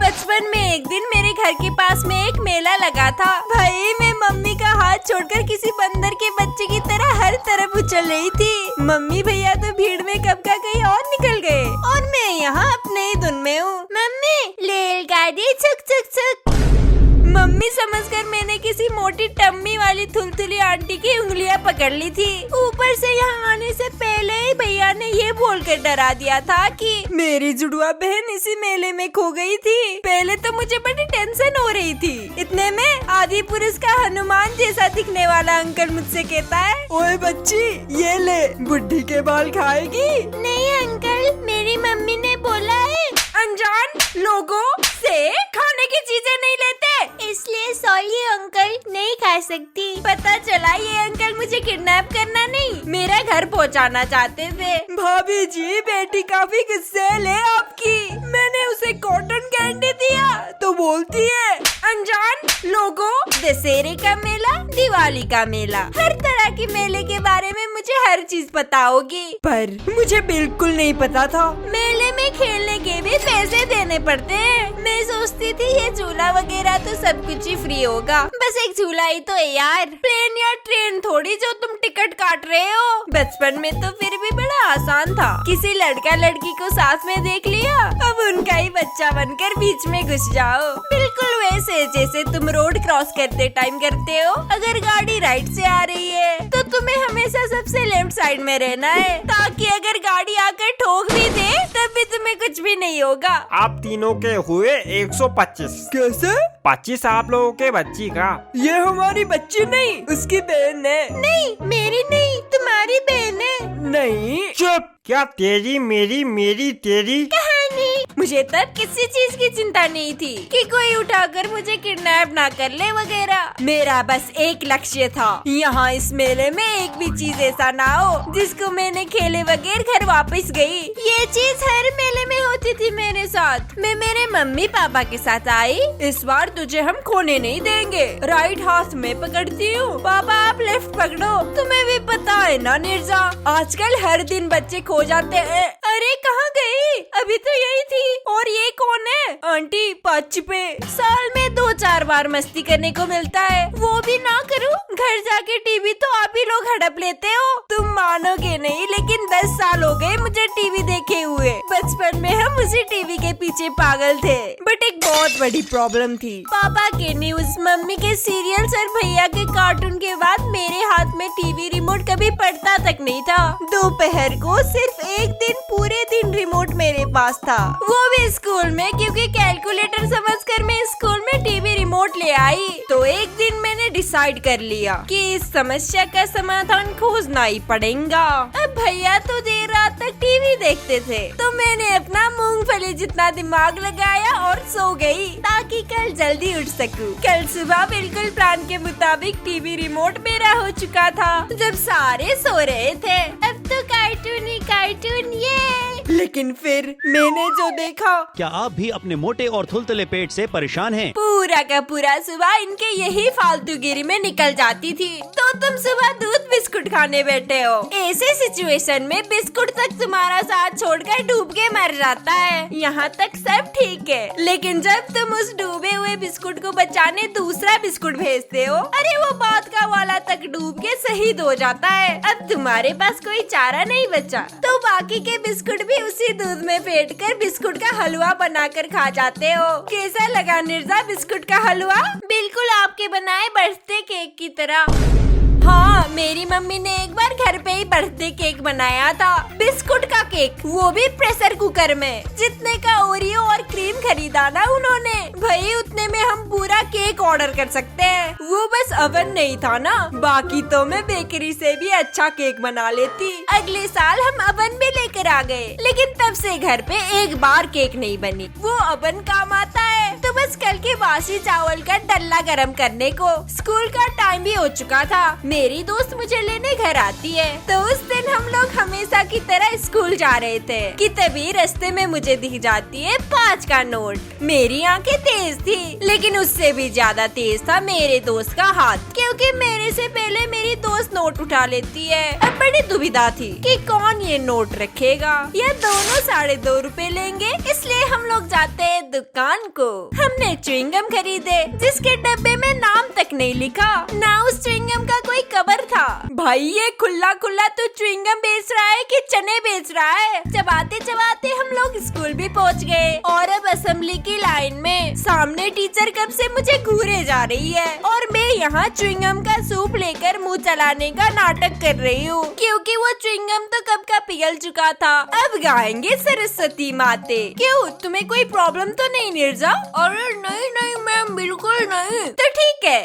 बचपन में एक दिन मेरे घर के पास में एक मेला लगा था। भाई मैं मम्मी का हाथ छोड़कर किसी बंदर के बच्चे की तरह हर तरफ उछल रही थी। मम्मी भैया तो भीड़ में कब का कहीं और निकल गए और मैं यहाँ अपने ही धुन में हूँ। मम्मी रेलगाड़ी छुक छुक छुक। मम्मी समझकर मैंने किसी मोटी टम्मी वाली थुलथुली आंटी की उंगलियां पकड़ ली थी। ऊपर से यहाँ आने से पहले ही भैया ने ये बोलकर डरा दिया था कि मेरी जुड़वा बहन इसी मेले में खो गई थी। पहले तो मुझे बड़ी टेंशन हो रही थी। इतने में आदि पुरुष का हनुमान जैसा दिखने वाला अंकल मुझसे कहता है, ओए बच्ची ये ले, बुढ़ी के बाल खाएगी? नहीं अंकल, मेरी मम्मी ने बोला है अनजान लोगों से खाने की चीजें नहीं लेते, इसलिए सॉरी अंकल, नहीं खा सकती। पता चला ये अंकल मुझे किडनैप करना नहीं, मेरा घर पहुंचाना चाहते थे। भाभी जी बेटी काफी गुस्सैल है आपकी। मैंने उसे कॉटन कैंडी दिया तो बोलती है अनजान लोगों, दशहरे का मेला, दिवाली का मेला, हर तरह के मेले के बारे में मुझे हर चीज पता होगी। पर मुझे बिल्कुल नहीं पता था मेले में खेलने के भी पैसे देने पड़ते हैं। मैं सोचती थी ये झूला वगैरह तो सब कुछ ही फ्री होगा, बस एक झूला ही तो है यार, प्लेन या ट्रेन थोड़ी जो तुम टिकट काट रहे हो। बचपन में तो फिर भी बड़ा आसान था, किसी लड़का लड़की को साथ में देख लिया, अब उनका ही बच्चा बनकर बीच में घुस जाओ। बिल्कुल वैसे जैसे तुम रोड क्रॉस करते टाइम करते हो। अगर गाड़ी राइट से आ रही है तो तुम्हें हमेशा सबसे लेफ्ट साइड में रहना है, ताकि अगर गाड़ी आकर ठोक भी दे तब भी तुम्हें कुछ भी नहीं होगा। आप तीनों के हुए 125। कैसे? 25 आप लोगों के बच्ची का। ये हमारी बच्ची नहीं, उसकी बहन है। नहीं मेरी नहीं, तुम्हारी बहन है। नहीं चुप, क्या तेरी मेरी मेरी तेरी? कहानी। मुझे तब किसी चीज की चिंता नहीं थी कि कोई उठाकर मुझे किडनैप ना कर ले वगैरह। मेरा बस एक लक्ष्य था, यहाँ इस मेले में एक भी चीज ऐसा ना हो जिसको मैंने खेले बगैर घर वापस गई। ये चीज हर मेले में होती थी मेरे साथ। मैं मेरे मम्मी पापा के साथ आई, इस बार तुझे हम खोने नहीं देंगे। राइट हाथ में पकड़ती हूँ, पापा आप लेफ्ट पकड़ो। तुम्हें भी पता है ना निर्जा, आजकल हर दिन बच्चे खो जाते हैं। अरे कहाँ गई? अभी तो यही थी। और ये कौन है? आंटी पच पे साल में 2-4 बार मस्ती करने को मिलता है, वो भी ना करूं। घर जाके टीवी तो आप ही लोग हड़प लेते हो। तुम मानोगे नहीं लेकिन 10 साल हो गए मुझे टीवी देखे हुए। बचपन में हम उसी टीवी के पीछे पागल थे, बट एक बहुत बड़ी प्रॉब्लम थी। पापा के न्यूज, मम्मी के सीरियल्स और भैया के कार्टून के बाद मेरे हाथ में टीवी रिमोट कभी पड़ता तक नहीं था। दोपहर को सिर्फ एक दिन पूरे दिन रिमोट मेरे पास था, वो भी स्कूल में, क्योंकि कैलकुलेटर समझकर मैं स्कूल में टीवी रिमोट ले आई। तो एक दिन मैंने डिसाइड कर लिया कि इस समस्या का समाधान खोजना ही पड़ेगा। अब भैया तो देर रात तक टीवी देखते थे, तो मैंने अपना मूंगफली जितना दिमाग लगाया और सो गई ताकि कल जल्दी उठ सकूं। कल सुबह बिल्कुल प्लान के मुताबिक टीवी रिमोट मेरा हो चुका था। जब सारे सो रहे थे, अब तो कार्टून ही कार्टून ये। लेकिन फिर मैंने जो देखा। क्या आप भी अपने मोटे और थुलथुले पेट से परेशान हैं? पूरा का पूरा सुबह इनके यही फालतूगिरी में निकल जाती थी। तो तुम सुबह दूध बिस्कुट खाने बैठे हो। ऐसे सिचुएशन में बिस्कुट तक तुम्हारा साथ छोड़कर डूब के मर जाता है। यहाँ तक सब ठीक है, लेकिन जब तुम उस डूबे हुए बिस्कुट को बचाने दूसरा बिस्कुट भेजते हो, अरे वो बाद का वाला तक डूब के शहीद हो जाता है। अब तुम्हारे पास कोई चारा नहीं बचा, तो बाकी के बिस्कुट भी उसी दूध में फेंट कर बिस्कुट का हलवा बनाकर खा जाते हो। कैसा लगा निर्जा बिस्कुट का हलवा? बिल्कुल आपके बनाए बर्थडे केक की तरह। हाँ, मेरी मम्मी ने एक बार घर पे ही बर्थडे केक बनाया था, बिस्कुट का केक, वो भी प्रेशर कुकर में। जितने का ओरियो और क्रीम खरीदा ना उन्होंने, भाई उतने में हम पूरा केक ऑर्डर कर सकते हैं। वो बस अवन नहीं था ना, बाकी तो मैं बेकरी से भी अच्छा केक बना लेती। अगले साल हम अवन भी लेकर आ गए, लेकिन तब से घर पे एक बार केक नहीं बनी। वो अवन काम आता है तो बस रोज कल के बासी चावल का डल्ला गरम करने को। स्कूल का टाइम भी हो चुका था। मेरी दोस्त मुझे लेने घर आती है, तो उस दिन हम लोग हमेशा की तरह स्कूल जा रहे थे कि तभी रास्ते में मुझे दिख जाती है 5 का नोट। मेरी आंखें तेज थी, लेकिन उससे भी ज्यादा तेज था मेरे दोस्त का हाथ, क्योंकि मेरे से पहले मेरी दोस्त नोट उठा लेती है। अब बड़ी दुविधा थी कि कौन ये नोट रखेगा या दोनों 2.5 रुपए लेंगे। इसलिए हम लोग जाते हैं दुकान को। हमने च्युइंगम खरीदे, जिसके डब्बे में नाम तक नहीं लिखा, ना उस च्युइंगम का कोई कवर था। भाई ये खुला खुला तो च्युइंगम बेच रहा है कि चने बेच रहा है। चबाते चबाते हम लोग स्कूल भी पहुंच गए और अब असेंबली की लाइन में सामने टीचर कब से मुझे घूरे जा रही है और मैं यहाँ च्युइंगम का सूप लेकर मुंह चलाने का नाटक कर रही हूँ, क्योंकि वो च्युइंगम तो कब का पिघल चुका था। अब गाएंगे सरस्वती माते। क्यों, तुम्हें कोई प्रॉब्लम तो नहीं नीरजा? अरे नहीं नहीं मैम, बिल्कुल नहीं। तो ठीक है।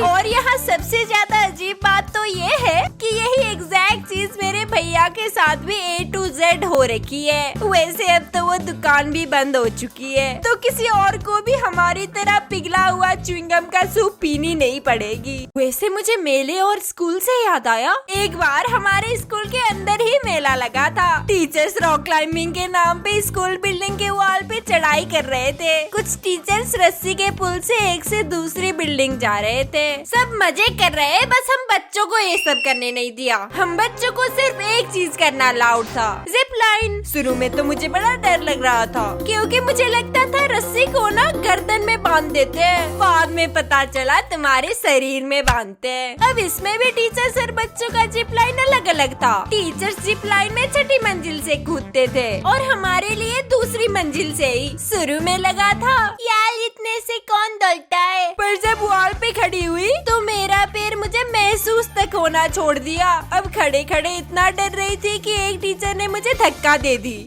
और यहाँ सबसे ज्यादा अजीब बात तो ये है कि यही एग्जैक्ट चीज मेरे भैया के साथ भी A to Z हो रखी है। वैसे अब तो वो दुकान भी बंद हो चुकी है, तो किसी और को भी हमारी तरह पिघला हुआ च्युइंगम का सूप पीनी नहीं पड़ेगी। वैसे मुझे मेले और स्कूल से याद आया, एक बार हमारे स्कूल के अंदर ही मेला लगा था। टीचर्स रॉक क्लाइंबिंग के नाम पे स्कूल बिल्डिंग के वॉल पे चढ़ाई कर रहे थे। कुछ टीचर्स रस्सी के पुल से एक से दूसरी बिल्डिंग जा रहे थे। सब मजे कर रहे, बस हम बच्चों को ये सब करने नहीं दिया। हम बच्चों को सिर्फ एक चीज करना अलाउड था, जिप लाइन। शुरू में तो मुझे बड़ा डर लग रहा था, क्योंकि मुझे लगता था रस्सी को ना गर्दन में बांध देते हैं, बाद में पता चला तुम्हारे शरीर में बांधते हैं। अब इसमें भी टीचर्स और बच्चों का जिप लाइन अलग अलग था। टीचर्स जिप लाइन में 6ठी मंजिल से कूदते थे और हमारे लिए दूसरी मंजिल से ही। शुरू में लगा था यार इतने से कौन दौड़ता है, पर जब वॉल पे खड़ी हुई तो मेरा पैर मुझे महसूस तक होना छोड़ दिया। अब खड़े खड़े इतना डर रही थी कि एक टीचर ने मुझे धक्का दे दी।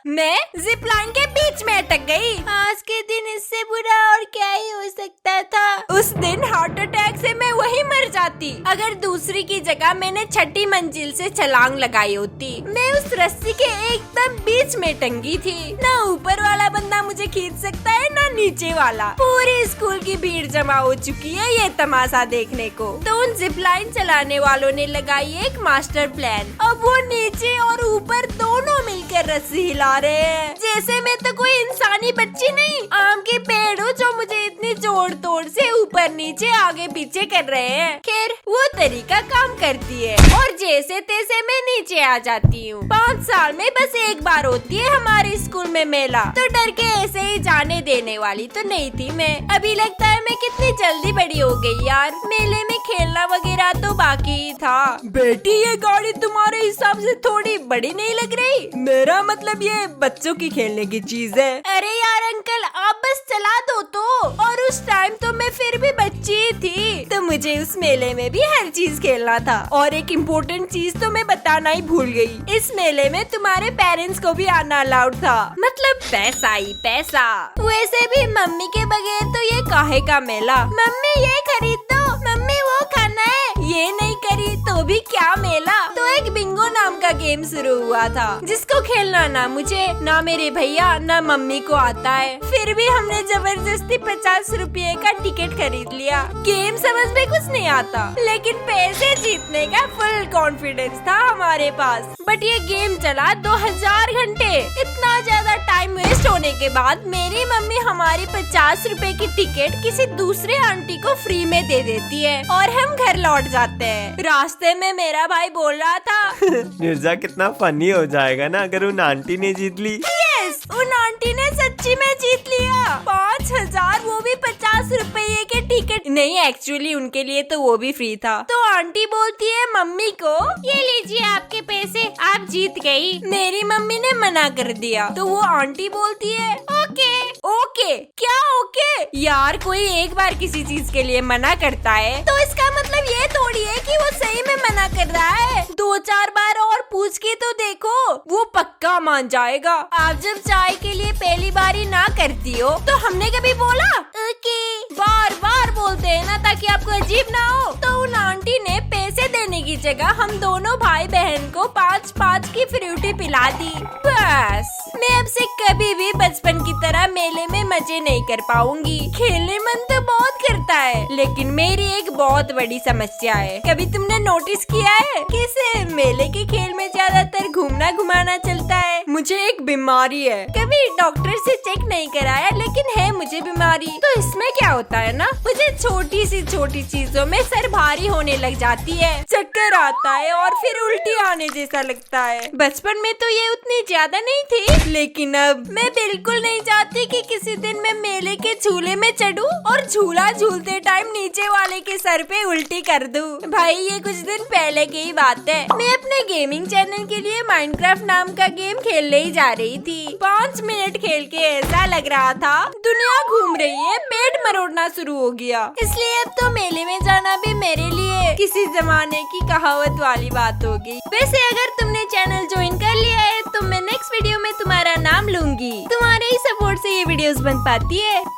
मैं जिप लाइन के बीच में अटक गई। आज के दिन इससे बुरा और क्या ही हो सकता था। उस दिन हार्ट अटैक से मैं वहीं मर जाती, अगर दूसरी की जगह मैंने 6ठी मंजिल से छलांग लगाई होती। मैं उस रस्सी के एकदम बीच में टंगी थी। ना ऊपर वाला बंदा मुझे खींच सकता है, ना नीचे वाला। पूरी स्कूल की भीड़ जमा हो चुकी है ये तमाशा देखने को। तो उन जिप लाइन चलाने वालों ने लगाई एक मास्टर प्लान। अब वो नीचे और ऊपर दोनों मिलकर रस्सी हिला रहे हैं, जैसे मैं तो कोई इंसानी बच्ची नहीं, आम के पेड़ हूँ जो मुझे इतनी जोड़ तोड़ से ऊपर नीचे आगे पीछे कर रहे हैं। खैर वो तरीका काम करती है और जैसे तैसे मैं नीचे आ जाती हूँ। 5 साल में बस एक बार होती है हमारे स्कूल में मेला, तो डर के ऐसे ही जाने देने वाली तो नहीं थी मैं। अभी लगता है मैं कितनी जल्दी बड़ी हो गई यार। मेले में खेलना वगैरह तो बाकी ही था। बेटी ये गाड़ी तुम्हारे हिसाब से थोड़ी बड़ी नहीं लग रही? मेरा मतलब ये बच्चों की खेलने की चीज है। अरे यार अंकल आप बस चला दो तो। और उस टाइम तो मैं फिर भी बच्ची थी, तो मुझे उस मेले में भी हर चीज खेलना था। और एक इम्पोर्टेंट चीज तो मैं बताना ही भूल गई, इस मेले में तुम्हारे पेरेंट्स को भी आना अलाउड था, मतलब पैसा ही पैसा। वैसे भी मम्मी के बगैर तो ये काहे का मेला। मम्मी ये खरीद दो, मम्मी वो खाना है, ये नहीं करी तो भी क्या मेला। तो एक बिंगो नाम का गेम शुरू हुआ था, जिसको खेलना ना मुझे ना मेरे भैया ना मम्मी को आता है। फिर भी हमने जबरदस्ती 50 रुपए का टिकट खरीद लिया। गेम समझ में कुछ नहीं आता, लेकिन पैसे जीतने का फुल कॉन्फिडेंस था हमारे पास। बट ये गेम चला 2000 घंटे। इतना ज्यादा टाइम वेस्ट होने के बाद मेरी मम्मी हमारी 50 रुपए की टिकट किसी दूसरे आंटी को फ्री में दे देती है और हम घर लौट जाते हैं। रास्ते में मेरा भाई बोल रहा था नीरजा कितना फनी हो जाएगा ना अगर उन आंटी ने जीत ली। यस, उन आंटी ने सच्ची में जीत लिया 5000, वो भी 50 रुपए के टिकट नहीं, एक्चुअली उनके लिए तो वो भी फ्री था। तो आंटी बोलती है मम्मी को, ये लीजिए आपके पैसे, आप जीत गई। मेरी मम्मी ने मना कर दिया, तो वो आंटी बोलती है ओके। ओके क्या ओके? यार कोई एक बार किसी चीज के लिए मना करता है तो इसका मतलब ये थोड़ी है कि वो सही में मना कर रहा है। 2-4 बार और पूछ के तो देखो, वो पक्का मान जाएगा। आप जब चाय के लिए पहली बारी ना करती हो तो हमने कभी बोला ओके? बार बार बोलते हैं ना ताकि आपको अजीब ना हो। तो उन आंटी ने पैसे देने की जगह हम दोनों भाई बहन को 5-5 की फ्रूटी पिला दी। बस मैं अब से कभी भी बचपन की तरह मेले में मजे नहीं कर पाऊंगी। खेलने मन तो बहुत करता है, लेकिन मेरी एक बहुत बड़ी समस्या है। कभी तुमने नोटिस किया है कि इसे मेले के खेल में ज्यादातर घूमना घुमाना चलता है? मुझे एक बीमारी है, कभी डॉक्टर से चेक नहीं कराया, लेकिन है मुझे बीमारी। तो इसमें क्या होता है ना, मुझे छोटी चीजों में सर भारी होने लग जाती है, चक्कर आता है और फिर उल्टी आने जैसा लगता है। बचपन में तो ये उतनी ज्यादा नहीं थी, लेकिन अब मैं बिल्कुल नहीं चाहती कि किसी दिन मैं मेले के झूले में चढ़ूं और झूला झूलते टाइम नीचे वाले के सर पे उल्टी कर दूं। भाई ये कुछ दिन पहले की ही बात है। मैं अपने गेमिंग चैनल के लिए माइनक्राफ्ट नाम का गेम खेलने ही जा रही थी। 5 मिनट खेल के ऐसा लग रहा था दुनिया घूम रही है, पेट मरोड़ना शुरू हो गया। इसलिए अब तो मेले में जाना भी मेरे लिए किसी जमाने की कहावत वाली बात हो गई। वैसे अगर तुमने चैनल ज्वाइन कर लिया है तो मैं नेक्स्ट वीडियो में तुम्हारा नाम लूंगी। तुम्हारे ही सपोर्ट से ये वीडियोस बन पाती है।